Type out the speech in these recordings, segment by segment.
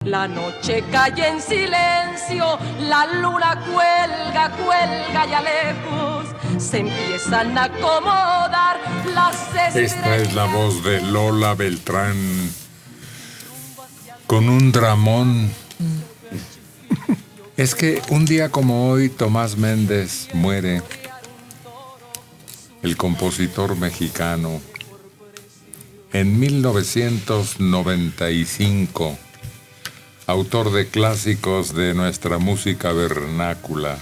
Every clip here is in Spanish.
La noche cae en silencio, la luna cuelga, cuelga ya lejos, se empiezan a acomodar las estrellas. Esta es la voz de Lola Beltrán, con un dramón. Es que un día como hoy Tomás Méndez muere, el compositor mexicano, en 1995. Autor de clásicos de nuestra música vernácula,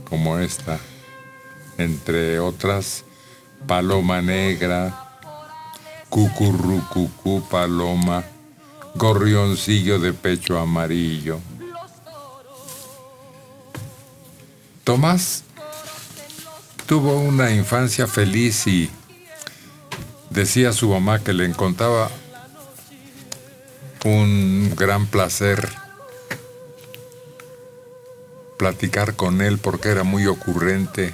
como esta, entre otras, Paloma Negra, Cucurrucucú Paloma, Gorrioncillo de pecho amarillo. Tomás tuvo una infancia feliz y decía a su mamá que le encontraba un gran placer platicar con él porque era muy ocurrente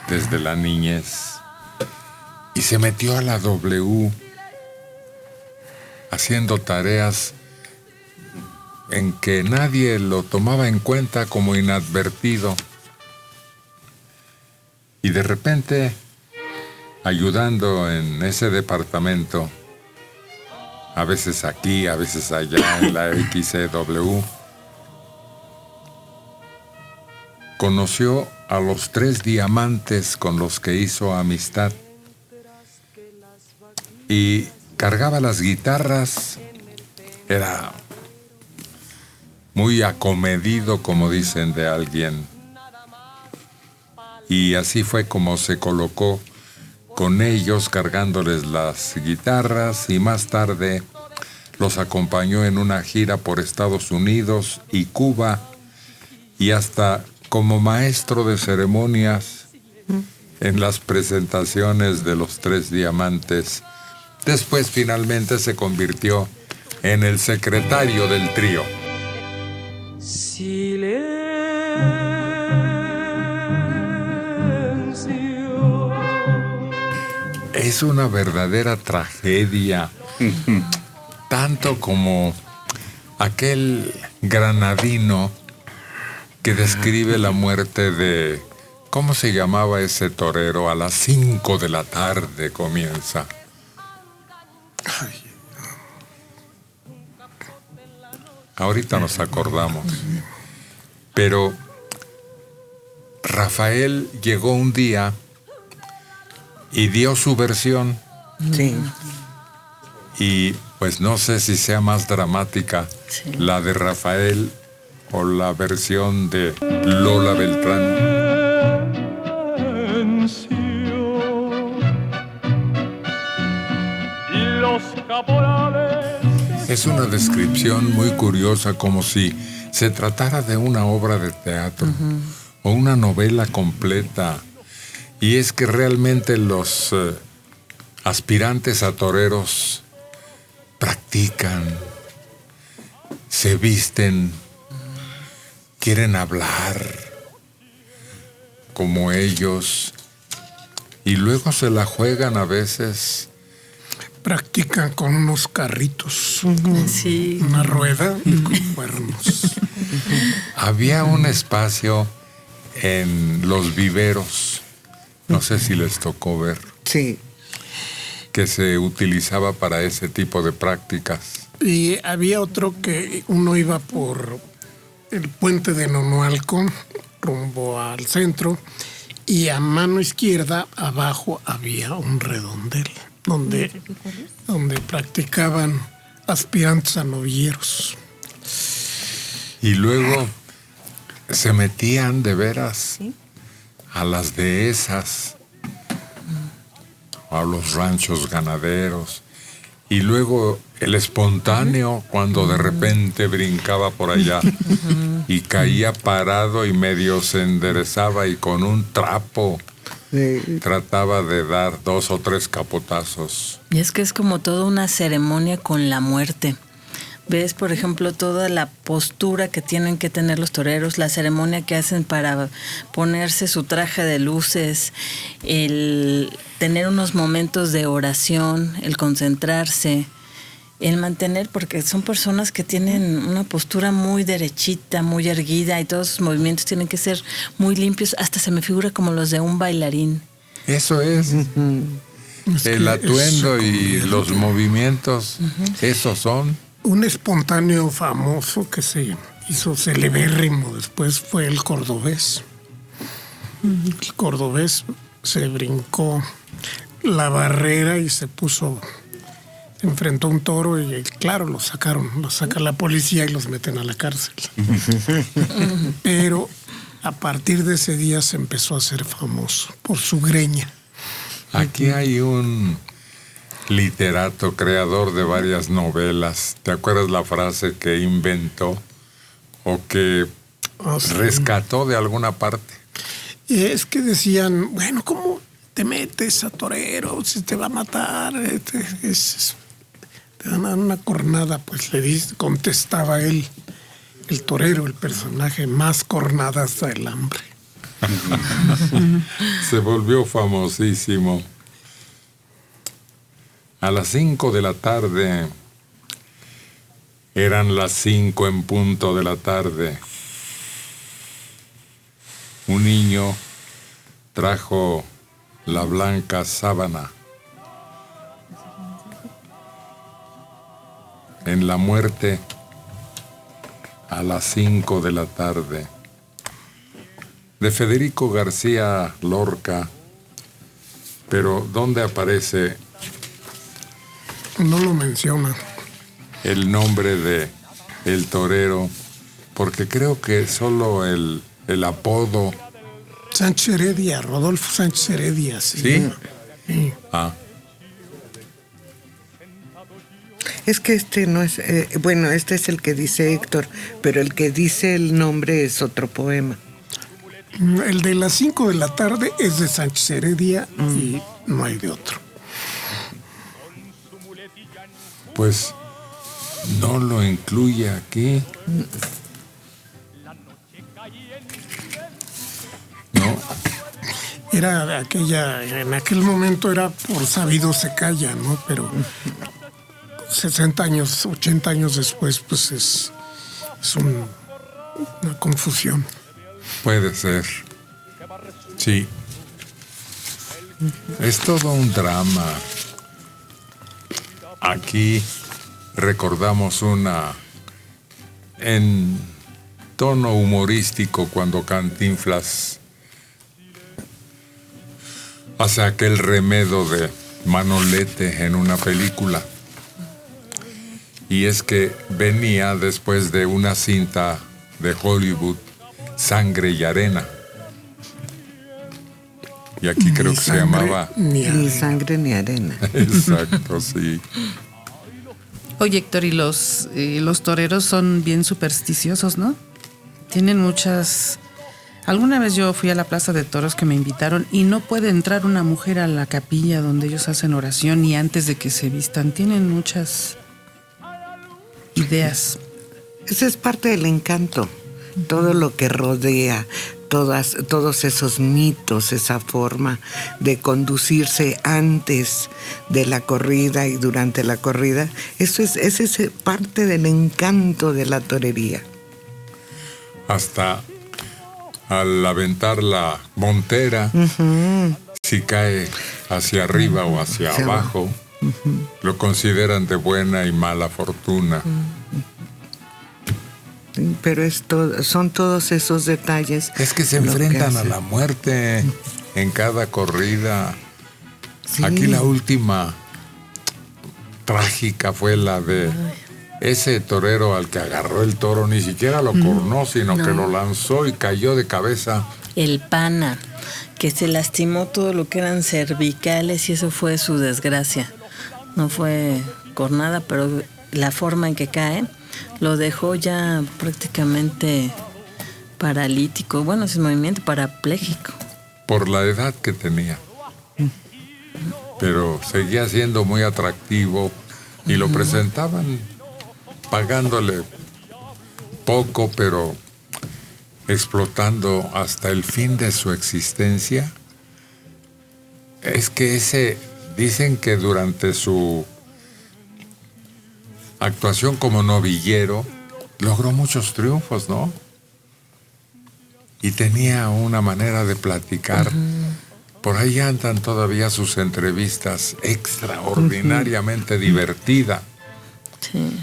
desde la niñez. Y se metió a la W haciendo tareas en que nadie lo tomaba en cuenta como inadvertido. Y de repente, ayudando en ese departamento, a veces aquí, a veces allá en la XCW, conoció a los 3 diamantes con los que hizo amistad y cargaba las guitarras, era muy acomedido, como dicen de alguien, y así fue como se colocó con ellos, cargándoles las guitarras, y más tarde los acompañó en una gira por Estados Unidos y Cuba, y hasta como maestro de ceremonias en las presentaciones de los 3 diamantes. Después finalmente se convirtió en el secretario del trío. Es una verdadera tragedia, tanto como aquel granadino que describe la muerte de, ¿cómo se llamaba ese torero? A las 5 de la tarde comienza. Ahorita nos acordamos. Pero Rafael llegó un día y dio su versión. Sí. Y pues no sé si sea más dramática, sí, la de Rafael o la versión de Lola Beltrán. Es una descripción muy curiosa, como si se tratara de una obra de teatro o una novela completa. Y es que realmente los aspirantes a toreros practican, se visten, quieren hablar como ellos y luego se la juegan a veces. Practican con unos carritos, sí, una rueda y con cuernos. Había un espacio en los viveros, no sé si les tocó ver. Sí. Que se utilizaba para ese tipo de prácticas. Y había otro que uno iba por el puente de Nonualco, rumbo al centro, y a mano izquierda, abajo, había un redondel, donde practicaban aspirantes a novilleros. Y luego se metían de veras a las dehesas, a los ranchos ganaderos, y luego el espontáneo cuando de repente brincaba por allá y caía parado y medio se enderezaba y con un trapo trataba de dar 2 o 3 capotazos. Y es que es como toda una ceremonia con la muerte. Ves, por ejemplo, toda la postura que tienen que tener los toreros, la ceremonia que hacen para ponerse su traje de luces, el tener unos momentos de oración, el concentrarse, el mantener, porque son personas que tienen una postura muy derechita, muy erguida, y todos sus movimientos tienen que ser muy limpios, hasta se me figura como los de un bailarín. Eso es. El atuendo y los movimientos, esos son. Un espontáneo famoso que se hizo celebérrimo después fue el Cordobés. El Cordobés se brincó la barrera y se enfrentó a un toro y claro, lo saca la policía y los meten a la cárcel. Pero a partir de ese día se empezó a hacer famoso por su greña. Aquí hay un literato, creador de varias novelas. ¿Te acuerdas la frase que inventó o que rescató de alguna parte? Es que decían, bueno, ¿cómo te metes a torero? Si te va a matar, te van a dar una cornada. Pues contestaba él, el torero, el personaje, más cornadas da el hambre. Se volvió famosísimo. A las 5 de la tarde, eran las 5 en punto de la tarde, un niño trajo la blanca sábana. En la muerte, a las 5 de la tarde, de Federico García Lorca. Pero ¿dónde aparece? No lo menciona. El nombre de el torero, porque creo que solo el apodo. Sánchez Heredia, Rodolfo Sánchez Heredia. ¿Sí? Sí. Ah. Es que este no es, este es el que dice Héctor, pero el que dice el nombre es otro poema. El de las 5 de la tarde es de Sánchez Heredia y no hay de otro. Pues no lo incluye aquí. No. Era en aquel momento era por sabido se calla, ¿no? Pero 60 años, 80 años después, pues es una confusión. Puede ser. Sí. Es todo un drama. Aquí recordamos en tono humorístico cuando Cantinflas hace aquel remedo de Manolete en una película. Y es que venía después de una cinta de Hollywood, Sangre y Arena. Y aquí creo que se llamaba Ni Sangre ni Arena. Exacto, sí. Oye, Héctor, y los toreros son bien supersticiosos, ¿no? Tienen muchas... Alguna vez yo fui a la plaza de toros que me invitaron y no puede entrar una mujer a la capilla donde ellos hacen oración ni antes de que se vistan. Tienen muchas ideas. Ese es parte del encanto. Todo lo que rodea, todos esos mitos, esa forma de conducirse antes de la corrida y durante la corrida, esa es parte del encanto de la torería. Hasta al aventar la montera, si cae hacia arriba o hacia abajo, lo consideran de buena y mala fortuna. Pero son todos esos detalles. Es que se enfrentan a la muerte en cada corrida. Sí. Aquí la última trágica fue la de ese torero al que agarró el toro, ni siquiera lo cornó, sino que lo lanzó y cayó de cabeza. El Pana, que se lastimó todo lo que eran cervicales y eso fue su desgracia. No fue cornada, pero la forma en que cae lo dejó ya prácticamente paralítico, bueno, sin movimiento, parapléjico. Por la edad que tenía. Pero seguía siendo muy atractivo y lo presentaban pagándole poco, pero explotando hasta el fin de su existencia. Es que dicen que durante su actuación como novillero, logró muchos triunfos, ¿no? Y tenía una manera de platicar. Por ahí andan todavía sus entrevistas, extraordinariamente divertida. Sí.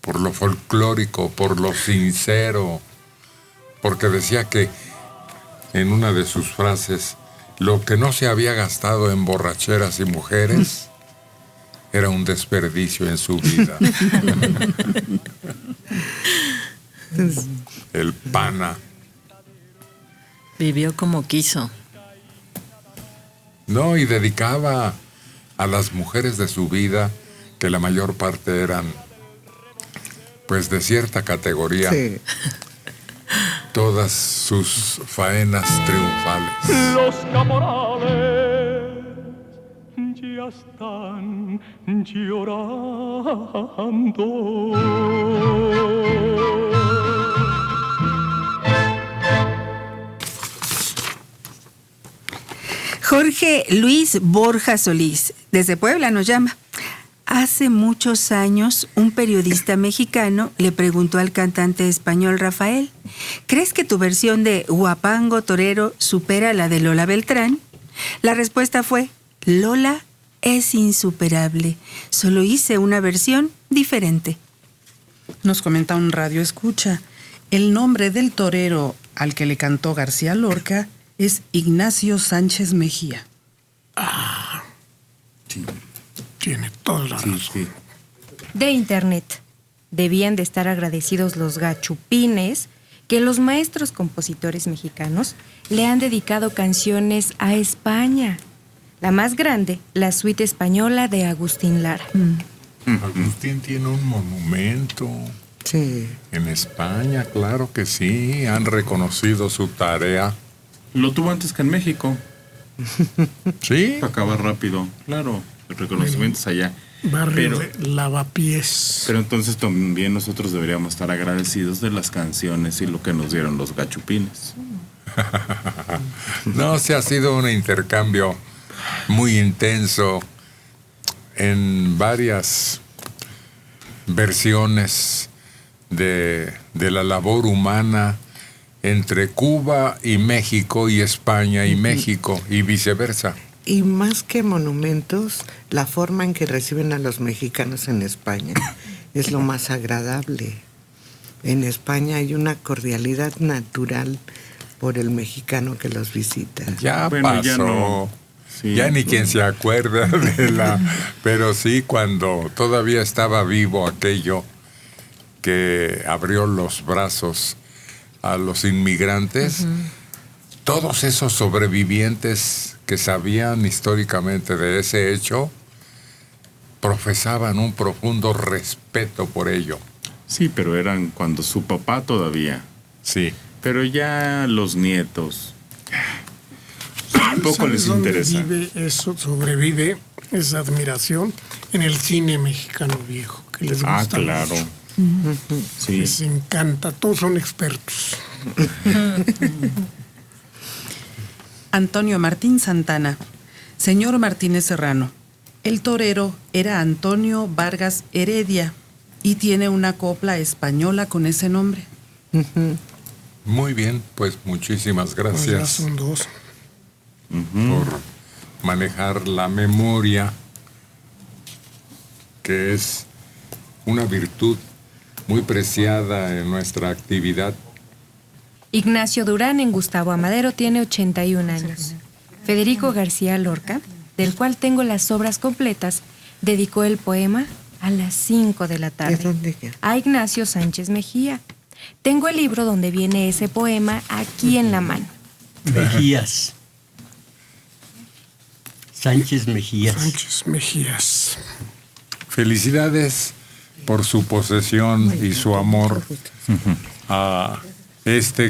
Por lo folclórico, por lo sincero. Porque decía que en una de sus frases, lo que no se había gastado en borracheras y mujeres era un desperdicio en su vida. El pana. Vivió como quiso. No, y dedicaba a las mujeres de su vida, que la mayor parte eran, pues, de cierta categoría, Sí. todas sus faenas triunfales. Los caporales ya están llorando. Jorge Luis Borja Solís, desde Puebla nos llama. Hace muchos años, un periodista mexicano le preguntó al cantante español Rafael, ¿crees que tu versión de Huapango Torero supera la de Lola Beltrán? La respuesta fue, Lola es insuperable, solo hice una versión diferente. Nos comenta un radio escucha. El nombre del torero al que le cantó García Lorca es Ignacio Sánchez Mejía. Tiene toda la razón. De internet. Debían de estar agradecidos los gachupines que los maestros compositores mexicanos le han dedicado canciones a España. La más grande, la suite española de Agustín Lara. Agustín tiene un monumento. Sí. En España, claro que sí, han reconocido su tarea. Lo tuvo antes que en México. ¿Sí? Acaba rápido, claro. El reconocimiento es allá. Barrio de Lavapiés. Pero entonces también nosotros deberíamos estar agradecidos de las canciones y lo que nos dieron los gachupines. No, se ha sido un intercambio muy intenso en varias versiones de la labor humana entre Cuba y México y España y México y viceversa. Y más que monumentos, la forma en que reciben a los mexicanos en España es lo más agradable. En España hay una cordialidad natural por el mexicano que los visita. Ya Bueno, pasó. ya no. Sí, ya ni pues. quien se acuerda de la... Pero sí, cuando todavía estaba vivo aquello que abrió los brazos a los inmigrantes, todos esos sobrevivientes que sabían históricamente de ese hecho, profesaban un profundo respeto por ello. Sí, pero eran cuando su papá todavía. Sí. Pero ya los nietos. Un poco ¿Sabes les dónde interesa. sobrevive esa admiración? En el cine mexicano viejo, que les gusta. Ah, claro. mucho. Sí. Les encanta, todos son expertos. Antonio Martín Santana. Señor Martínez Serrano, el torero era Antonio Vargas Heredia y tiene una copla española con ese nombre. Muy bien, pues muchísimas Pues ya gracias son dos. por manejar la memoria, que es una virtud muy preciada en nuestra actividad. Ignacio Durán en Gustavo Amadero tiene 81 años. Federico García Lorca, del cual tengo las obras completas, dedicó el poema a las 5 de la ¿De tarde dónde ya? a Ignacio Sánchez Mejía. Tengo el libro donde viene ese poema aquí en la mano. Mejías. Sánchez Mejías. Sánchez Mejías. Felicidades por su posesión y su amor a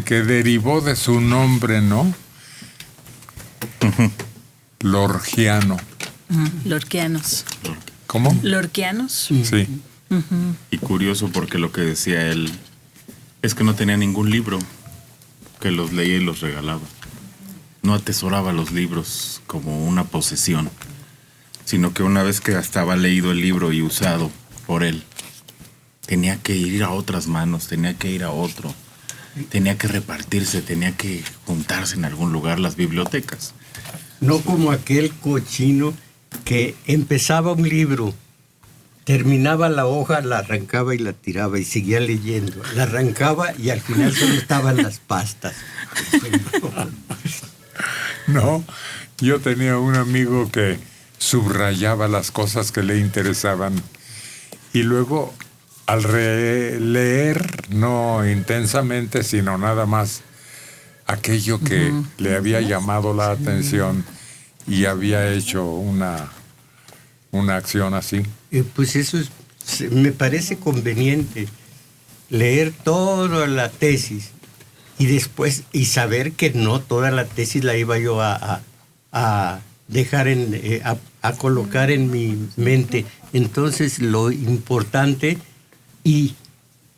que derivó de su nombre, ¿no? Lorgiano. Lorquianos. ¿Cómo? ¿Lorquianos? Sí. Y curioso porque lo que decía él es que no tenía ningún libro, que los leía y los regalaba. No atesoraba los libros como una posesión, sino que una vez que estaba leído el libro y usado por él, tenía que ir a otras manos, tenía que ir a otro, tenía que repartirse, tenía que juntarse en algún lugar las bibliotecas. No como aquel cochino que empezaba un libro, terminaba la hoja, la arrancaba y la tiraba y seguía leyendo. La arrancaba y al final solo estaban las pastas. No, yo tenía un amigo que subrayaba las cosas que le interesaban y luego al releer, no intensamente, sino nada más aquello que le había llamado la atención y había hecho una acción así. Pues eso me parece conveniente, leer toda la tesis y después saber que no toda la tesis la iba yo a dejar a colocar en mi mente. Entonces lo importante y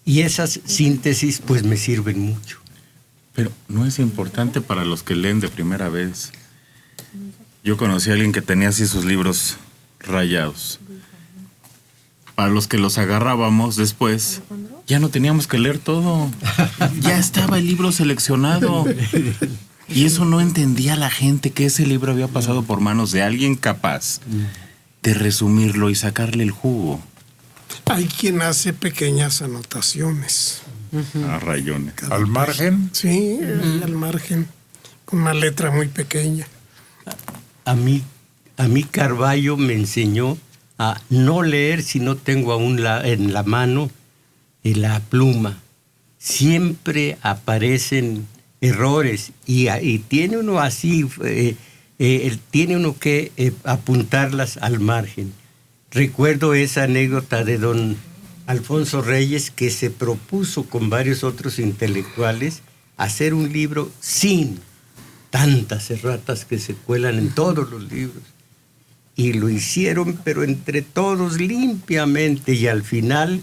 esas síntesis pues me sirven mucho. Pero no es importante para los que leen de primera vez. Yo conocí a alguien que tenía así sus libros rayados. Para los que los agarrábamos después, ya no teníamos que leer todo. Ya estaba el libro seleccionado. Y eso no entendía la gente, que ese libro había pasado por manos de alguien capaz de resumirlo y sacarle el jugo. Hay quien hace pequeñas anotaciones. A rayones. ¿Al margen? Sí, al margen, con una letra muy pequeña. A mí Carballo me enseñó a no leer si no tengo aún en la mano la pluma. Siempre aparecen errores y tiene uno así, tiene uno que apuntarlas al margen. Recuerdo esa anécdota de don Alfonso Reyes, que se propuso con varios otros intelectuales hacer un libro sin tantas erratas que se cuelan en todos los libros. Y lo hicieron, pero entre todos limpiamente, y al final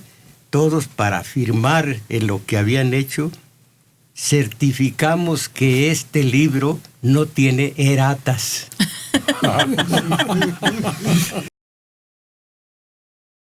todos, para firmar en lo que habían hecho, certificamos que este libro no tiene erratas.